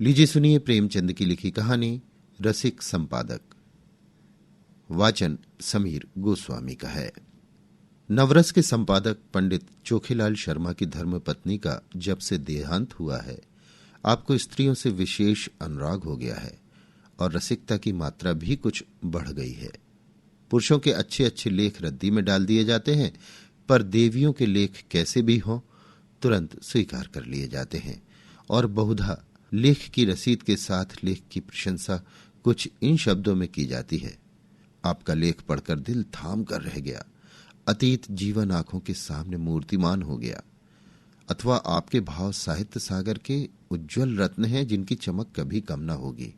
लीजिए सुनिए प्रेमचंद की लिखी कहानी रसिक संपादक। वाचन समीर गोस्वामी का है। नवरस के संपादक पंडित चोखेलाल शर्मा की धर्मपत्नी का जब से देहांत हुआ है, आपको स्त्रियों से विशेष अनुराग हो गया है और रसिकता की मात्रा भी कुछ बढ़ गई है। पुरुषों के अच्छे अच्छे लेख रद्दी में डाल दिए जाते हैं, पर देवियों के लेख कैसे भी हों तुरंत स्वीकार कर लिए जाते हैं और बहुधा लेख की रसीद के साथ लेख की प्रशंसा कुछ इन शब्दों में की जाती है। आपका लेख पढ़कर दिल थाम कर रह गया, अतीत जीवन आंखों के सामने मूर्तिमान हो गया। अथवा आपके भाव साहित्य सागर के उज्जवल रत्न हैं जिनकी चमक कभी कम न होगी,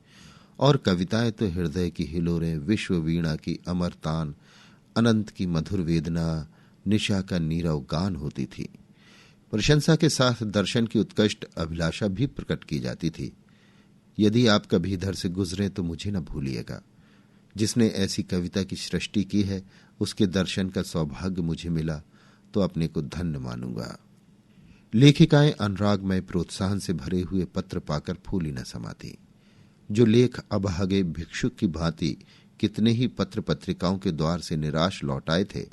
और कविताएं तो हृदय की हिलोरें, विश्व वीणा की अमर तान, अनंत की मधुर वेदना, निशा का नीरव गान होती थी। प्रशंसा के साथ दर्शन की उत्कृष्ट अभिलाषा भी प्रकट की जाती थी। यदि आप कभी इधर से गुजरे तो मुझे न भूलिएगा। जिसने ऐसी कविता की सृष्टि की है उसके दर्शन का सौभाग्य मुझे मिला तो अपने को धन्य मानूंगा। लेखिकाएं अनुरागमय प्रोत्साहन से भरे हुए पत्र पाकर फूली न समाती। जो लेख अभागे भिक्षुक की भांति कितने ही पत्र पत्रिकाओं के द्वार से निराश लौट आए थे,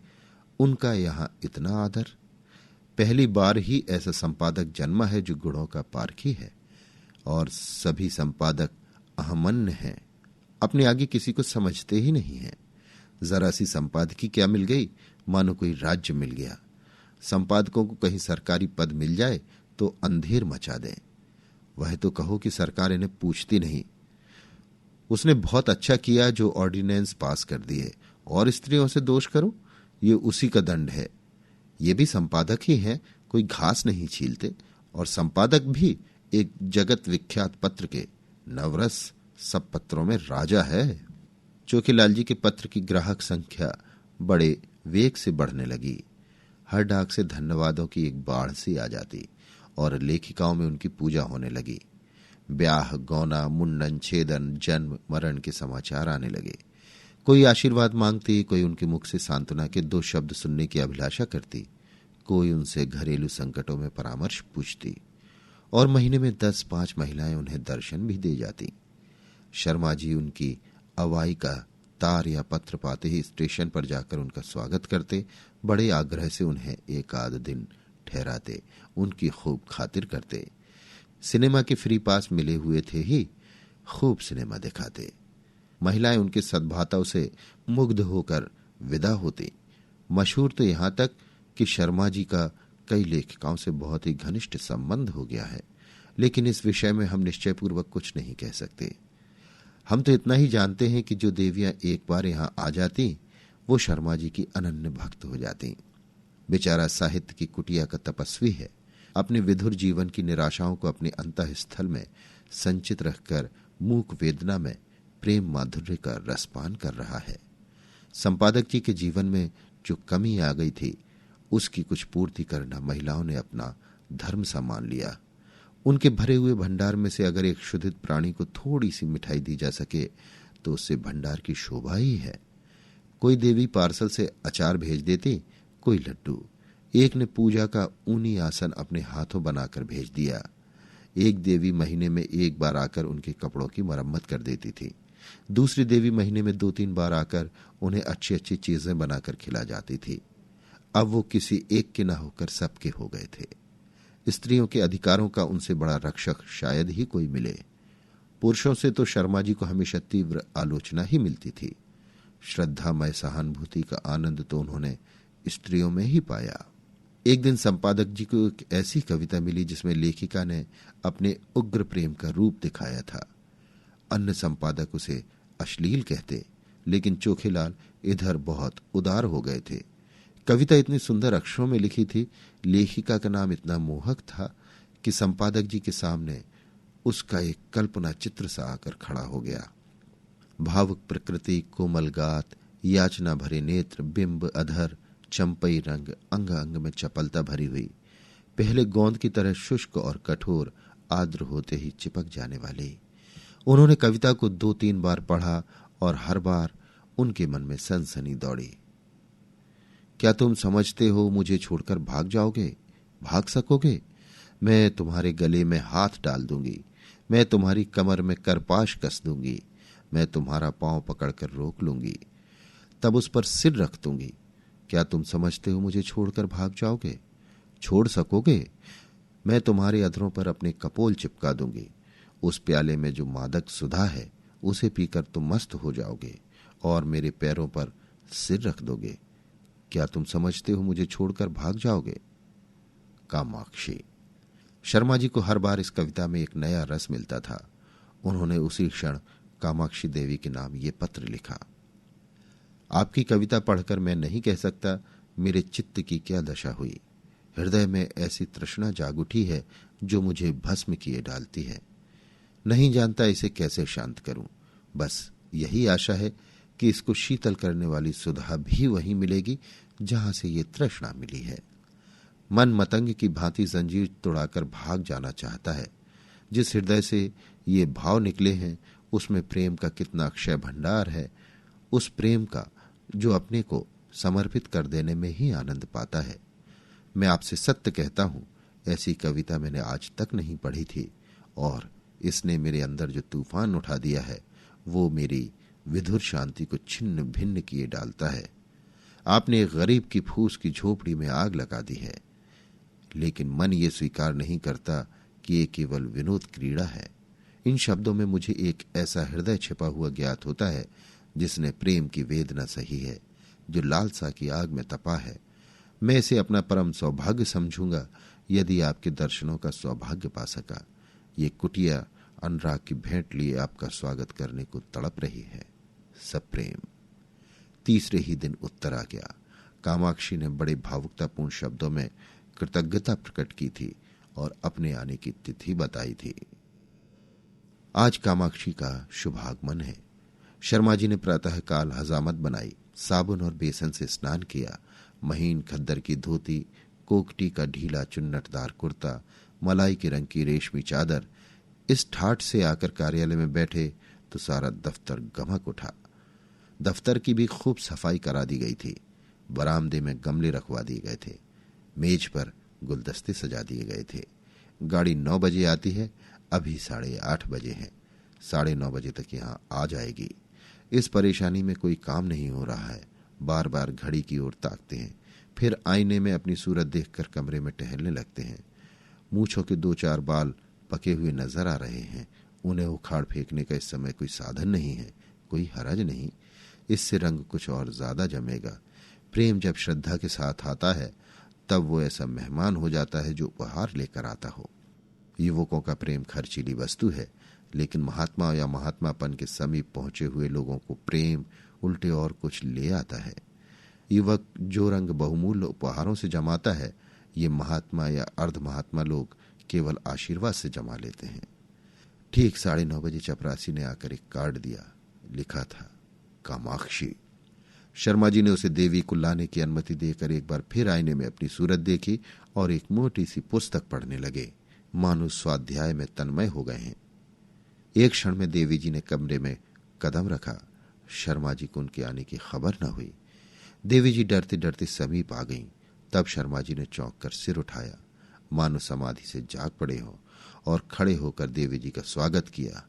उनका यहां इतना आदर। पहली बार ही ऐसा संपादक जन्मा है जो गुणों का पारखी है, और सभी संपादक अहमन्य हैं, अपने आगे किसी को समझते ही नहीं हैं। जरा सी संपादकी क्या मिल गई, मानो कोई राज्य मिल गया। संपादकों को कहीं सरकारी पद मिल जाए तो अंधेर मचा दें। वह तो कहो कि सरकार इन्हें पूछती नहीं। उसने बहुत अच्छा किया जो ऑर्डिनेंस पास कर दिए, और स्त्रियों से दोष करो, ये उसी का दंड है। ये भी संपादक ही हैं, कोई घास नहीं छीलते, और संपादक भी एक जगत विख्यात पत्र के। नवरस सब पत्रों में राजा है। चोखेलाल जी के पत्र की ग्राहक संख्या बड़े वेग से बढ़ने लगी। हर डाक से धन्यवादों की एक बाढ़ सी आ जाती और लेखिकाओं में उनकी पूजा होने लगी। ब्याह, गौना, मुंडन, छेदन, जन्म, मरण के समाचार आने लगे। कोई आशीर्वाद मांगती, कोई उनके मुख से सांत्वना के 2 शब्द सुनने की अभिलाषा करती, कोई उनसे घरेलू संकटों में परामर्श पूछती, और महीने में 10-5 महिलाएं उन्हें दर्शन भी दे जाती। शर्मा जी उनकी अवाई का तार या पत्र पाते ही स्टेशन पर जाकर उनका स्वागत करते, बड़े आग्रह से उन्हें एक आध दिन ठहराते, उनकी खूब खातिर करते। सिनेमा के फ्री पास मिले हुए थे ही खूब सिनेमा दिखाते। महिलाएं उनके सद्भाव से मुग्ध होकर विदा होती। मशहूर तो यहां तक कि शर्मा जी का कई लेखिकाओं से बहुत ही घनिष्ठ संबंध हो गया है, लेकिन इस विषय में हम निश्चयपूर्वक कुछ नहीं कह सकते। हम तो इतना ही जानते हैं कि जो देवियां एक बार यहां आ जाती वो शर्मा जी की अनन्य भक्त हो जाती। बेचारा साहित्य की कुटिया का तपस्वी है, अपने विधुर जीवन की निराशाओं को अपने अंतःस्थल में संचित रखकर मूक वेदना में प्रेम माधुर्य का रसपान कर रहा है। संपादक जी के जीवन में जो कमी आ गई थी उसकी कुछ पूर्ति करना महिलाओं ने अपना धर्म सा मान लिया। उनके भरे हुए भंडार में से अगर एक शुद्धित प्राणी को थोड़ी सी मिठाई दी जा सके तो उससे भंडार की शोभा ही है। कोई देवी पार्सल से अचार भेज देती, कोई लड्डू। एक ने पूजा का ऊनी आसन अपने हाथों बनाकर भेज दिया। एक देवी महीने में 1 बार आकर उनके कपड़ों की मरम्मत कर देती थी। दूसरी देवी महीने में 2-3 बार आकर उन्हें अच्छी अच्छी चीजें बनाकर खिला जाती थी। अब वो किसी एक के न होकर सबके हो गए थे। स्त्रियों के अधिकारों का उनसे बड़ा रक्षक शायद ही कोई मिले। पुरुषों से तो शर्मा जी को हमेशा तीव्र आलोचना ही मिलती थी। श्रद्धामय सहानुभूति का आनंद तो उन्होंने स्त्रियों में ही पाया। एक दिन संपादक जी को एक ऐसी कविता मिली जिसमें लेखिका ने अपने उग्र प्रेम का रूप दिखाया था। अन्य संपादक उसे अश्लील कहते, लेकिन चोखेलाल इधर बहुत उदार हो गए थे। कविता इतनी सुंदर अक्षरों में लिखी थी, लेखिका का नाम इतना मोहक था कि संपादक जी के सामने उसका एक कल्पना चित्र सा आकर खड़ा हो गया। भावुक प्रकृति, कोमल गात, याचना भरे नेत्र, बिंब, अधर, चंपई रंग, अंग अंग में चपलता भरी हुई, पहले गोंद की तरह शुष्क और कठोर, आर्द्र होते ही चिपक जाने वाली। उन्होंने कविता को 2-3 बार पढ़ा और हर बार उनके मन में सनसनी दौड़ी। क्या तुम समझते हो मुझे छोड़कर भाग जाओगे? भाग सकोगे? मैं तुम्हारे गले में हाथ डाल दूंगी, मैं तुम्हारी कमर में करपाश कस दूंगी, मैं तुम्हारा पांव पकड़कर रोक लूंगी, तब उस पर सिर रख दूंगी। क्या तुम समझते हो मुझे छोड़कर भाग जाओगे? छोड़ सकोगे? मैं तुम्हारे अधरों पर अपने कपोल चिपका दूंगी। उस प्याले में जो मादक सुधा है उसे पीकर तुम मस्त हो जाओगे और मेरे पैरों पर सिर रख दोगे। क्या तुम समझते हो मुझे छोड़कर भाग जाओगे? कामाक्षी। शर्मा जी को हर बार इस कविता में एक नया रस मिलता था। उन्होंने उसी क्षण कामाक्षी देवी के नाम ये पत्र लिखा। आपकी कविता पढ़कर मैं नहीं कह सकता मेरे चित्त की क्या दशा हुई। हृदय में ऐसी तृष्णा जाग उठी है जो मुझे भस्म किए डालती है। नहीं जानता इसे कैसे शांत करूं। बस यही आशा है कि इसको शीतल करने वाली सुधा भी वहीं मिलेगी जहां से ये तृष्णा मिली है। मन मतंग की भांति जंजीर तोड़ाकर भाग जाना चाहता है। जिस हृदय से ये भाव निकले हैं उसमें प्रेम का कितना अक्षय भंडार है, उस प्रेम का जो अपने को समर्पित कर देने में ही आनंद पाता है। मैं आपसे सत्य कहता हूं, ऐसी कविता मैंने आज तक नहीं पढ़ी थी और इसने मेरे अंदर जो तूफान उठा दिया है वो मेरी विधुर शांति को छिन्न भिन्न किए डालता है। आपने एक गरीब की फूस की झोपड़ी में आग लगा दी है, लेकिन मन ये स्वीकार नहीं करता कि ये केवल विनोद क्रीड़ा है। इन शब्दों में मुझे एक ऐसा हृदय छिपा हुआ ज्ञात होता है जिसने प्रेम की वेदना सही है, जो लालसा की आग में तपा है। मैं इसे अपना परम सौभाग्य समझूंगा यदि आपके दर्शनों का सौभाग्य पा सका। ये कुटिया अनुराग की भेंट लिए आपका स्वागत करने को तड़प रही है। सब प्रेम। तीसरे ही दिन उत्तर आ गया। कामाक्षी ने बड़े भावुकतापूर्ण शब्दों में कृतज्ञता प्रकट की थी और अपने आने की तिथि बताई थी। आज कामाक्षी का शुभागमन है। शर्मा जी ने प्रातः काल हजामत बनाई, साबुन और बेसन से स्नान किया। महीन खद्दर की धोती, कोकटी का ढीला चुन्नटदार कुर्ता, मलाई के रंग की रेशमी चादर। इस ठाठ से आकर कार्यालय में बैठे तो सारा दफ्तर गमक उठा। दफ्तर की भी खूब सफाई करा दी गई थी। बरामदे में गमले रखवा दिए गए थे, मेज पर गुलदस्ते सजा दिए गए थे। गाड़ी 9 बजे आती है, अभी 8:30 बजे हैं। 9:30 बजे तक यहाँ आ जाएगी। इस परेशानी में कोई काम नहीं हो रहा है। बार बार घड़ी की ओर ताकते हैं, फिर आईने में अपनी सूरत देखकर कमरे में टहलने लगते हैं। मूंछों के 2-4 बाल पके हुए नजर आ रहे हैं। उन्हें उखाड़ फेंकने का इस समय कोई साधन नहीं है, कोई हरज नहीं। इससे रंग कुछ और ज्यादा जमेगा। प्रेम जब श्रद्धा के साथ आता है तब वो ऐसा मेहमान हो जाता है जो उपहार लेकर आता हो। युवकों का प्रेम खर्चीली वस्तु है, लेकिन महात्मा या महात्मापन के समीप पहुंचे हुए लोगों को प्रेम उल्टे और कुछ ले आता है। युवक जो रंग बहुमूल्य उपहारों से जमाता है, ये महात्मा या अर्ध महात्मा लोग केवल आशीर्वाद से जमा लेते हैं। ठीक 9:30 बजे चपरासी ने आकर एक कार्ड दिया। लिखा था कामाक्षी। शर्मा जी ने उसे देवी को लाने की अनुमति देकर एक बार फिर आईने में अपनी सूरत देखी और एक मोटी सी पुस्तक पढ़ने लगे, मानो स्वाध्याय में तन्मय हो गए हैं। एक क्षण में देवी जी ने कमरे में कदम रखा। शर्मा जी को उनके आने की खबर न हुई। देवी जी डरते डरते समीप आ गईं। तब शर्मा जी ने चौंक कर सिर उठाया, मानो समाधि से जाग पड़े हों, और खड़े होकर देवी जी का स्वागत किया।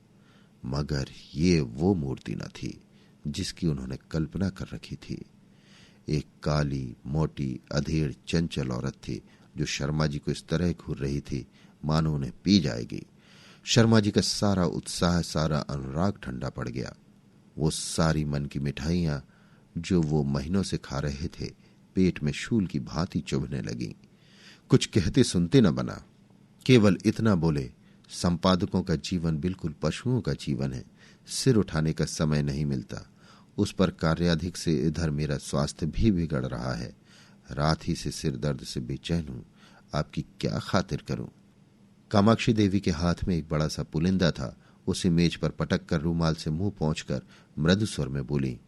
मगर ये वो मूर्ति न थी जिसकी उन्होंने कल्पना कर रखी थी। एक काली, मोटी, अधेड़, चंचल औरत थी जो शर्मा जी को इस तरह घूर रही थी मानो उन्हें पी जाएगी। शर्मा जी का सारा उत्साह, सारा अनुराग ठंडा पड़ गया। वो सारी मन की मिठाइयां जो वो महीनों से खा रहे थे पेट में शूल की भांति चुभने लगी। कुछ कहते सुनते न बना, केवल इतना बोले, संपादकों का जीवन बिल्कुल पशुओं का जीवन है। सिर उठाने का समय नहीं मिलता। उस पर कार्याधिक से इधर मेरा स्वास्थ्य भी बिगड़ रहा है। रात ही से सिर दर्द से बेचैन हूं। आपकी क्या खातिर करूं? कामाक्षी देवी के हाथ में एक बड़ा सा पुलिंदा था। उसे मेज पर पटक कर रूमाल से मुंह पोंछकर मृदु स्वर में बोली,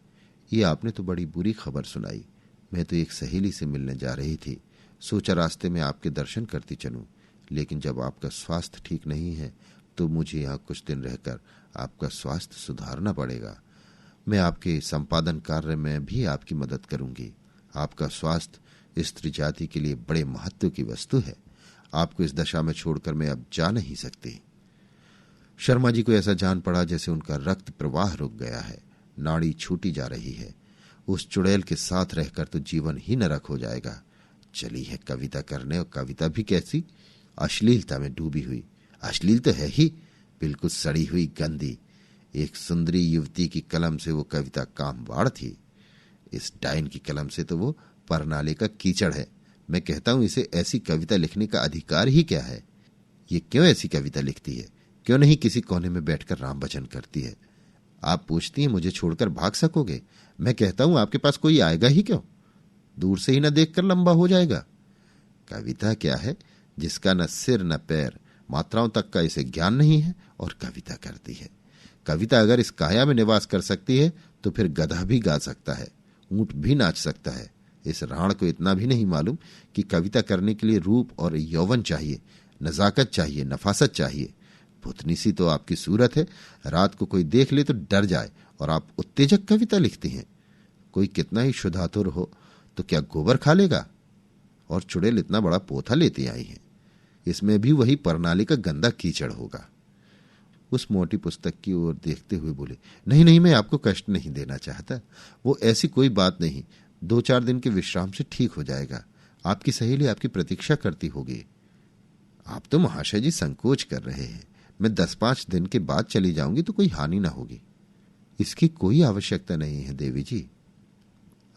ये आपने तो बड़ी बुरी खबर सुनाई। मैं तो एक सहेली से मिलने जा रही थी, सोचा रास्ते में आपके दर्शन करती चलूं, लेकिन जब आपका स्वास्थ्य ठीक नहीं है तो मुझे यहाँ कुछ दिन रहकर आपका स्वास्थ्य सुधारना पड़ेगा। मैं आपके संपादन कार्य में भी आपकी मदद करूंगी। आपका स्वास्थ्य स्त्री जाति के लिए बड़े महत्व की वस्तु है। आपको इस दशा में छोड़कर मैं अब जा नहीं सकती। शर्मा जी को ऐसा जान पड़ा जैसे उनका रक्त प्रवाह रुक गया है, नाड़ी छूटी जा रही है। उस चुड़ैल के साथ रहकर तो जीवन ही नरक हो जाएगा। चली है कविता करने, और कविता भी कैसी, अश्लीलता में डूबी हुई। अश्लील तो है ही, बिल्कुल सड़ी हुई, गंदी। एक सुंदरी युवती की कलम से वो कविता कामवाड़ थी। इस डाइन की कलम से तो वो परनाले का कीचड़ है। मैं कहता हूं, इसे ऐसी कविता लिखने का अधिकार ही क्या है? ये क्यों ऐसी कविता लिखती है? क्यों नहीं किसी कोने में बैठकर राम भजन करती है? आप पूछती हैं मुझे छोड़कर भाग सकोगे? मैं कहता हूं आपके पास कोई आएगा ही क्यों? दूर से ही न देखकर लंबा हो जाएगा। कविता क्या है जिसका न सिर न पैर, मात्राओं तक का इसे ज्ञान नहीं है, और कविता करती है। कविता अगर इस काया में निवास कर सकती है तो फिर गधा भी गा सकता है, ऊंट भी नाच सकता है। इस राण को इतना भी नहीं मालूम कि कविता करने के लिए रूप और यौवन चाहिए, नजाकत चाहिए, नफासत चाहिए। भुतनी सी तो आपकी सूरत है, रात को कोई देख ले तो डर जाए, और आप उत्तेजक कविता लिखती हैं। कोई कितना ही शुद्धातुर हो तो क्या गोबर खा लेगा? और चुड़ैल इतना बड़ा पोथा लेती आई है, इसमें भी वही परनाली का गंदा कीचड़ होगा। उस मोटी पुस्तक की ओर देखते हुए बोले, नहीं नहीं, मैं आपको कष्ट नहीं देना चाहता। वो ऐसी कोई बात नहीं, 2-4 दिन के विश्राम से ठीक हो जाएगा। आपकी सहेली आपकी प्रतीक्षा करती होगी। आप तो महाशय जी संकोच कर रहे हैं। मैं 10-5 दिन के बाद चली जाऊंगी तो कोई हानि ना होगी। इसकी कोई आवश्यकता नहीं है देवी जी।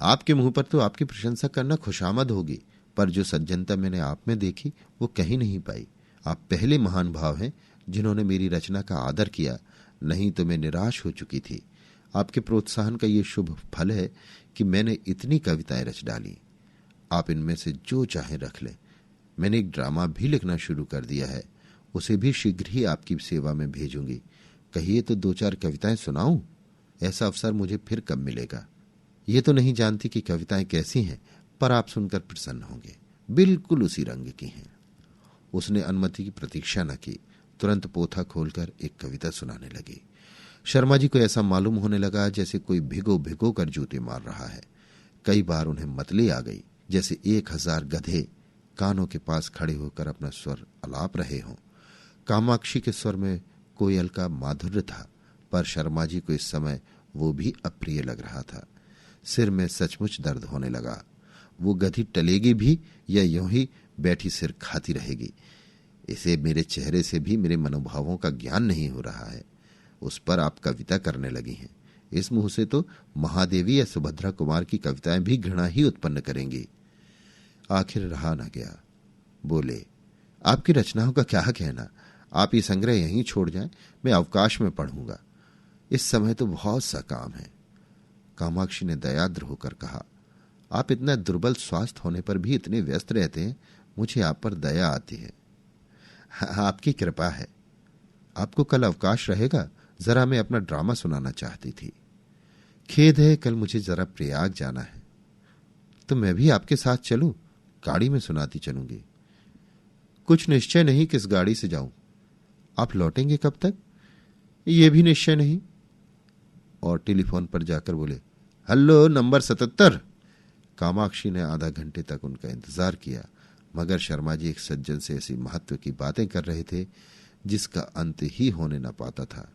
आपके मुंह पर तो आपकी प्रशंसा करना खुशामद होगी, पर जो सज्जनता मैंने आप में देखी वो कहीं नहीं पाई। आप पहले महान भाव हैं जिन्होंने मेरी रचना का आदर किया, नहीं तो मैं निराश हो चुकी थी। आपके प्रोत्साहन का ये शुभ फल है कि मैंने इतनी कविताएं रच डाली। आप इनमें से जो चाहे रख लें। मैंने एक ड्रामा भी लिखना शुरू कर दिया है, उसे भी शीघ्र ही आपकी सेवा में भेजूंगी। कहिए तो 2-4 कविताएं सुनाऊं? ऐसा अवसर मुझे फिर कब मिलेगा? ये तो नहीं जानती कि कविताएं कैसी हैं, पर आप सुनकर प्रसन्न होंगे। बिल्कुल उसी रंग की हैं। उसने अनुमति की प्रतीक्षा न की, तुरंत पोथा खोलकर एक कविता सुनाने लगी। शर्मा जी को ऐसा मालूम होने लगा जैसे कोई भिगो भिगो कर जूते मार रहा है। कई बार उन्हें मतली आ गई, जैसे 1000 गधे कानों के पास खड़े होकर अपना स्वर अलाप रहे हों। कामाक्षी के स्वर में कोयल का माधुर्य था, पर शर्मा जी को इस समय वो भी अप्रिय लग रहा था। सिर में सचमुच दर्द होने लगा। वो गधी टलेगी भी या यूं ही बैठी सिर खाती रहेगी? इसे मेरे चेहरे से भी मेरे मनोभावों का ज्ञान नहीं हो रहा है। उस पर आप कविता करने लगी हैं। इस मुंह से तो महादेवी या सुभद्रा कुमार की कविताएं भी घृणा ही उत्पन्न करेंगी। आखिर रहा न गया, बोले, आपकी रचनाओं का क्या कहना? आप ये संग्रह यहीं छोड़ जाएं, मैं अवकाश में पढ़ूंगा। इस समय तो बहुत सा काम है। कामाक्षी ने दयाद्र होकर कहा, आप इतना दुर्बल स्वास्थ्य होने पर भी इतने व्यस्त रहते हैं, मुझे आप पर दया आती है। आपकी कृपा है। आपको कल अवकाश रहेगा? जरा मैं अपना ड्रामा सुनाना चाहती थी। खेद है, कल मुझे जरा प्रयाग जाना है। तो मैं भी आपके साथ चलूं? गाड़ी में सुनाती चलूंगी। कुछ निश्चय नहीं किस गाड़ी से जाऊं। आप लौटेंगे कब तक? ये भी निश्चय नहीं। और टेलीफोन पर जाकर बोले, हेलो, नंबर 77। कामाक्षी ने आधा घंटे तक उनका इंतजार किया, मगर शर्मा जी एक सज्जन से ऐसी महत्व की बातें कर रहे थे जिसका अंत ही होने न पाता था।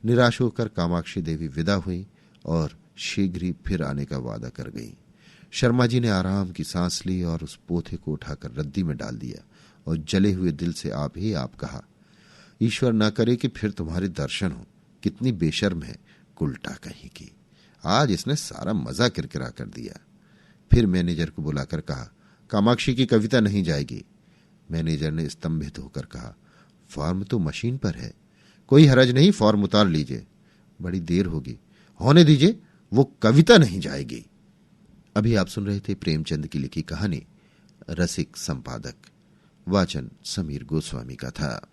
निराश होकर कामाक्षी देवी विदा हुई और शीघ्र ही फिर आने का वादा कर गई। शर्मा जी ने आराम की सांस ली और उस पोथे को उठाकर रद्दी में डाल दिया और जले हुए दिल से आप ही आप कहा, ईश्वर ना करे कि फिर तुम्हारे दर्शन हो। कितनी बेशर्म है, उल्टा कहीं की। आज इसने सारा मजा किरकिरा कर दिया। फिर मैनेजर को बुलाकर कहा, कामाक्षी की कविता नहीं जाएगी। मैनेजर ने स्तंभित होकर कहा, फॉर्म तो मशीन पर है। कोई हरज नहीं, फॉर्म उतार लीजिए। बड़ी देर होगी, होने दीजिए, वो कविता नहीं जाएगी। अभी आप सुन रहे थे प्रेमचंद की लिखी कहानी रसिक संपादक। वाचन समीर गोस्वामी का था।